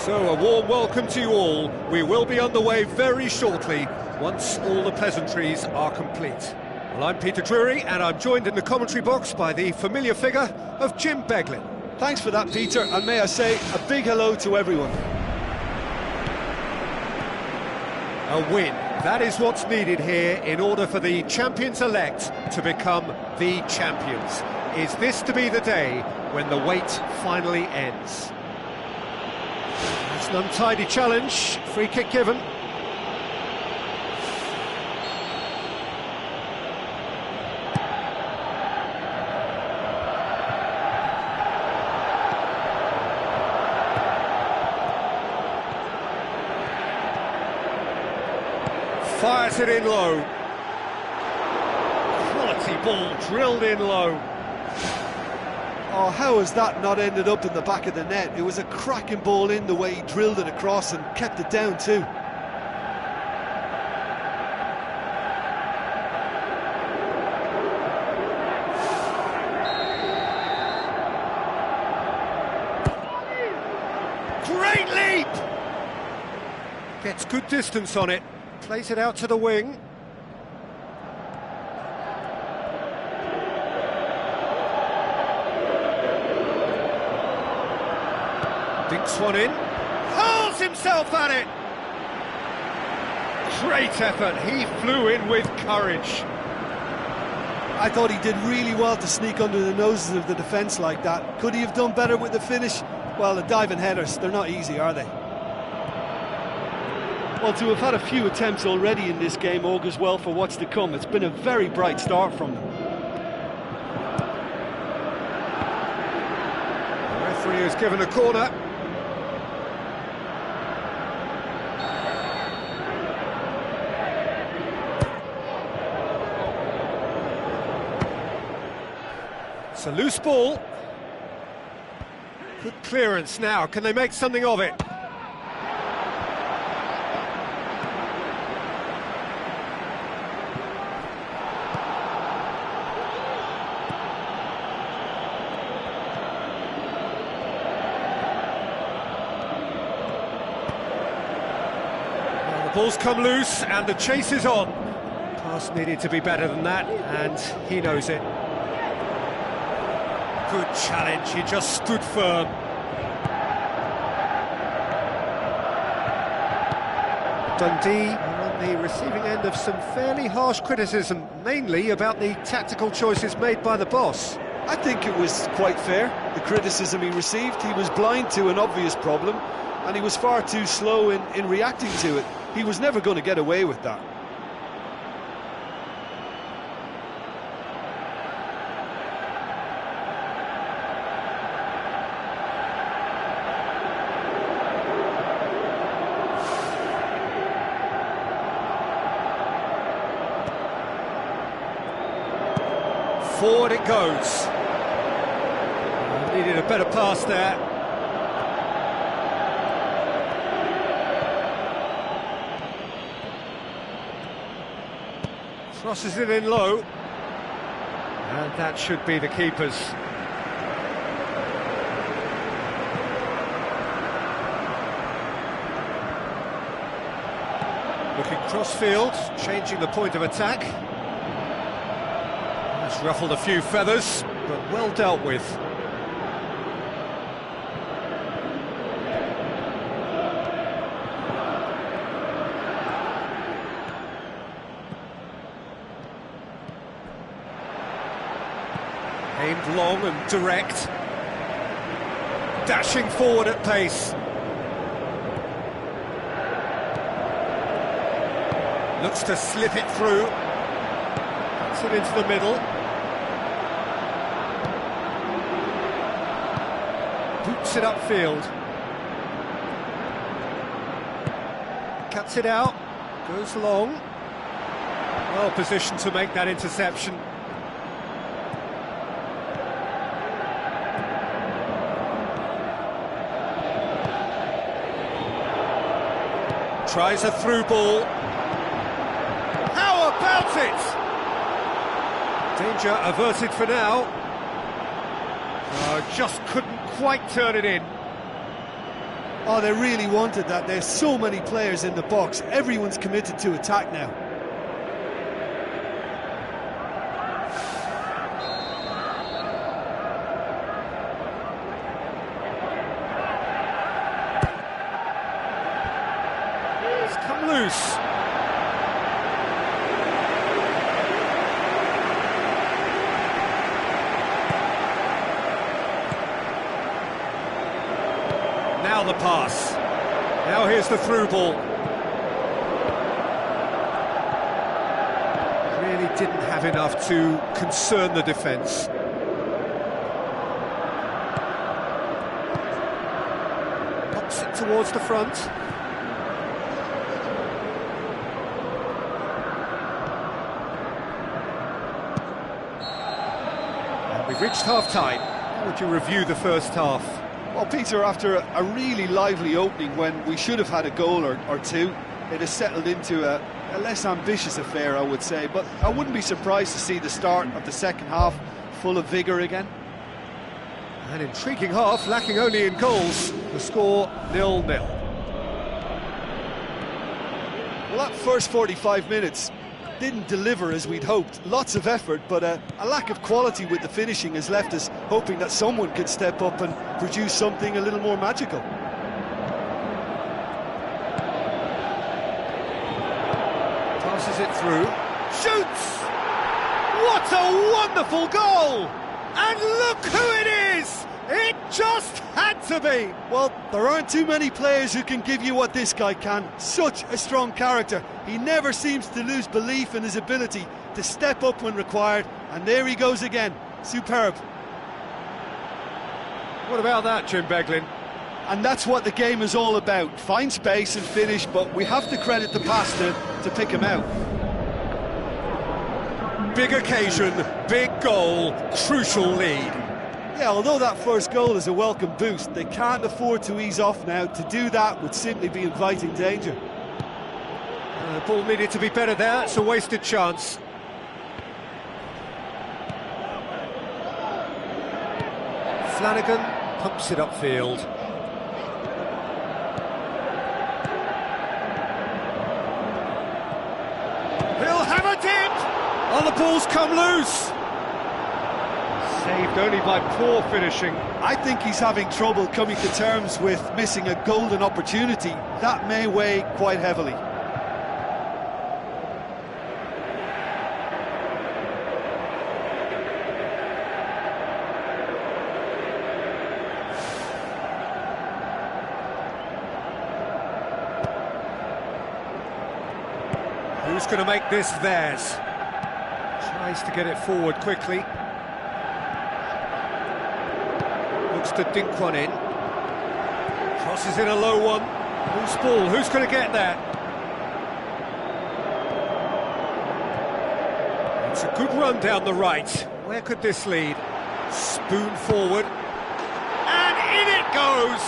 So, a warm welcome to you all. We will be underway very shortly, once all the pleasantries are complete. Well, I'm Peter Drury, and I'm joined in the commentary box by the familiar figure of Jim Beglin. Thanks for that, Peter, and may I say a big hello to everyone. A win. That is what's needed here in order for the champions-elect to become the champions. Is this to be the day when the wait finally ends? It's an untidy challenge, free kick given. Fires it in low. Quality ball drilled in low. Oh, how has that not ended up in the back of the net? It was a cracking ball in the way he drilled it across and kept it down too. Great leap! Gets good distance on it. Plays it out to the wing. Dinks one in. Hurls himself at it! Great effort. He flew in with courage. I thought he did really well to sneak under the noses of the defence like that. Could he have done better with the finish? Well, the diving headers, they're not easy, are they? Well, to have had a few attempts already in this game augurs well for what's to come. It's been a very bright start from them. The referee has given a corner. It's a loose ball. Good clearance now. Can they make something of it? Ball's come loose and the chase is on. Pass needed to be better than that, and he knows it. Good challenge, he just stood firm. Dundee are on the receiving end of some fairly harsh criticism, mainly about the tactical choices made by the boss. I think it was quite fair, the criticism he received. He was blind to an obvious problem, and he was far too slow in reacting to it. He was never going to get away with that. Forward it goes. Needed a better pass there. Crosses it in low, and that should be the keeper's. Looking cross-field, changing the point of attack. That's ruffled a few feathers, but well dealt with. Aimed long and direct. dashing forward at pace. Looks to slip it through. Puts it into the middle. Boots it upfield. Cuts it out. Goes long. Well positioned to make that interception. Tries a through ball. How about it? Danger averted for now. Just couldn't quite turn it in. Oh, they really wanted that. There's so many players in the box. Everyone's committed to attack now. It's come loose. Now the pass. Now here's the through ball. Really didn't have enough to concern the defence. Pops it towards the front. And we've reached half-time. How would you review the first half? Well, Peter, after a really lively opening when we should have had a goal or two, it has settled into a less ambitious affair, I would say. But I wouldn't be surprised to see the start of the second half full of vigour again. An intriguing half, lacking only in goals. The score 0-0. Well, that first 45 minutes didn't deliver as we'd hoped. Lots of effort, but a lack of quality with the finishing has left us hoping that someone could step up and produce something a little more magical. Passes it through. Shoots! What a wonderful goal! And look who it is! It just had to be! Well, there aren't too many players who can give you what this guy can. Such a strong character. He never seems to lose belief in his ability to step up when required, and there he goes again. Superb. What about that, Jim Beglin? And that's what the game is all about. Find space and finish, but we have to credit the pass to pick him out. Big occasion, big goal, crucial lead. Yeah, although that first goal is a welcome boost, they can't afford to ease off now. To do that would simply be inviting danger. The ball needed to be better there, it's a wasted chance. Flanagan pumps it upfield. He'll have a dip! Oh, the ball's come loose! Saved only by poor finishing. I think he's having trouble coming to terms with missing a golden opportunity. That may weigh quite heavily. Who's going to make this theirs? Tries to get it forward quickly. Looks to dink one in. Crosses in a low one. Loose ball, who's going to get that? It's a good run down the right. Where could this lead? Spoon forward. And in it goes!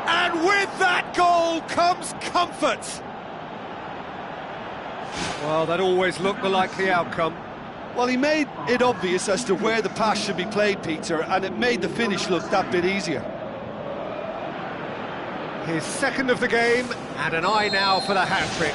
And with that goal comes comfort! Well, that always looked the likely outcome. Well, he made it obvious as to where the pass should be played, Peter, and it made the finish look that bit easier. His second of the game, and an eye now for the hat-trick.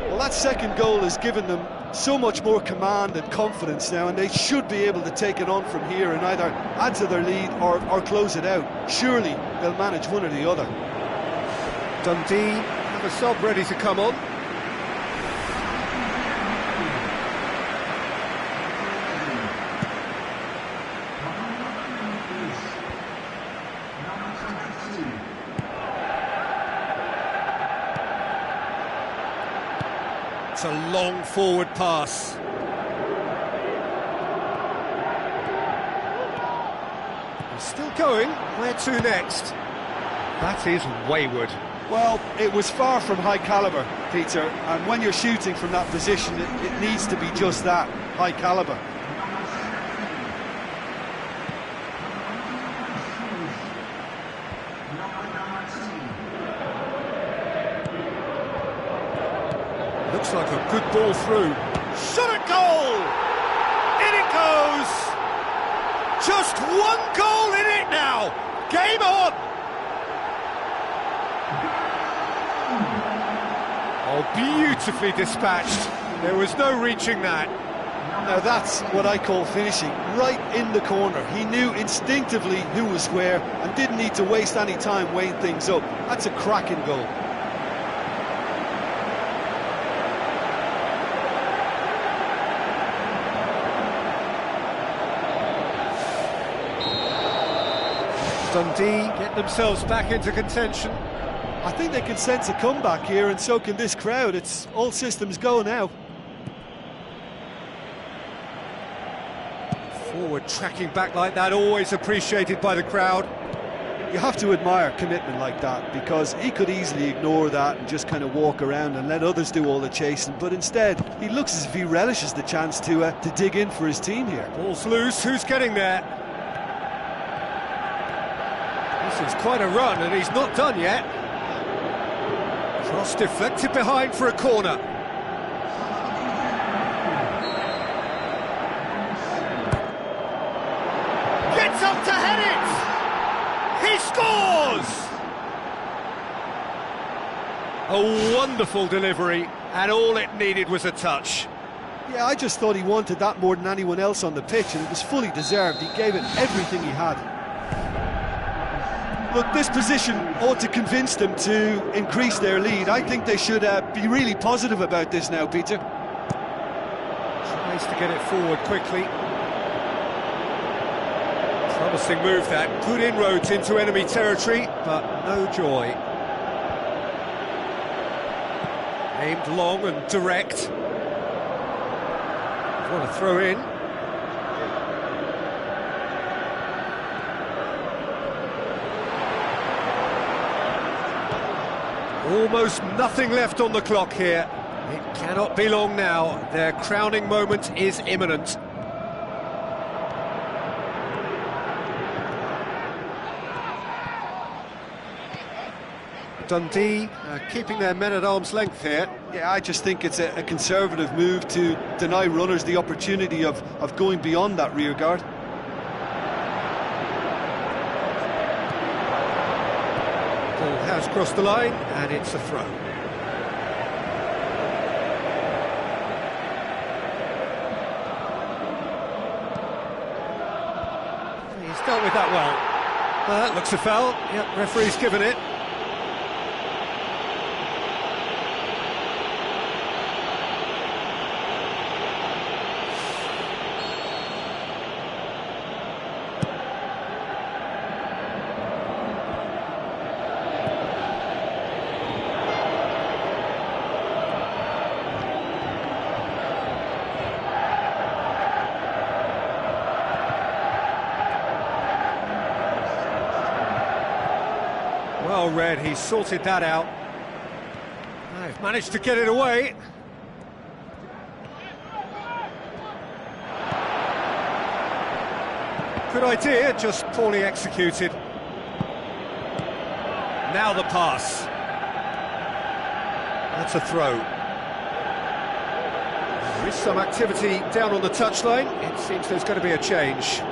Well, that second goal has given them so much more command and confidence now, and they should be able to take it on from here and either add to their lead or close it out. Surely they'll manage one or the other. Dundee have a sub ready to come on. That's a long forward pass. He's still going. Where to next? That is wayward. Well, it was far from high calibre, Peter, and when you're shooting from that position, it needs to be just that, high calibre. Looks like a good ball through. Shot at goal! In it goes! Just one goal in it now! Game on! Oh, beautifully dispatched. There was no reaching that. Now that's what I call finishing, right in the corner. He knew instinctively who was square and didn't need to waste any time weighing things up. That's a cracking goal. Dundee get themselves back into contention. I think they can sense a comeback here, and so can this crowd. It's all systems go now. Forward tracking back like that, always appreciated by the crowd. You have to admire commitment like that, because he could easily ignore that and just kind of walk around and let others do all the chasing, but instead he looks as if he relishes the chance to dig in for his team here. Ball's loose, who's getting there? This is quite a run, and he's not done yet. Cross deflected behind for a corner. Gets up to head it! He scores! A wonderful delivery, and all it needed was a touch. Yeah, I just thought he wanted that more than anyone else on the pitch, and it was fully deserved. He gave it everything he had. Look, this position ought to convince them to increase their lead. I think they should be really positive about this now, Peter. Tries to get it forward quickly. Promising move that. Good inroads into enemy territory, but no joy. Aimed long and direct. Want to throw in. Almost nothing left on the clock here. It cannot be long now. Their crowning moment is imminent. Dundee keeping their men at arm's length here. Yeah, I just think it's a conservative move to deny runners the opportunity of going beyond that rear guard. Ball has crossed the line, and it's a throw. He's dealt with that well. That looks a foul. Yep, referee's given it. Well read, he sorted that out. They've managed to get it away. Good idea, just poorly executed. Now the pass. That's a throw. There is some activity down on the touchline. It seems there's going to be a change.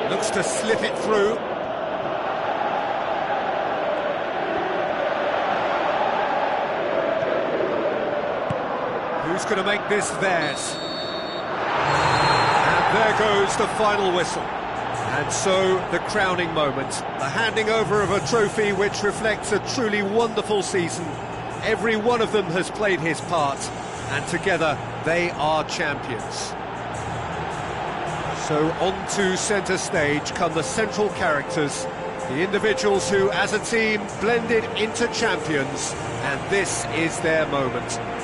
Looks to slip it through. Who's going to make this theirs? And there goes the final whistle. And so, the crowning moment. The handing over of a trophy which reflects a truly wonderful season. Every one of them has played his part, and together they are champions. So on to centre stage come the central characters, The individuals who, as a team, blended into champions, and this is their moment.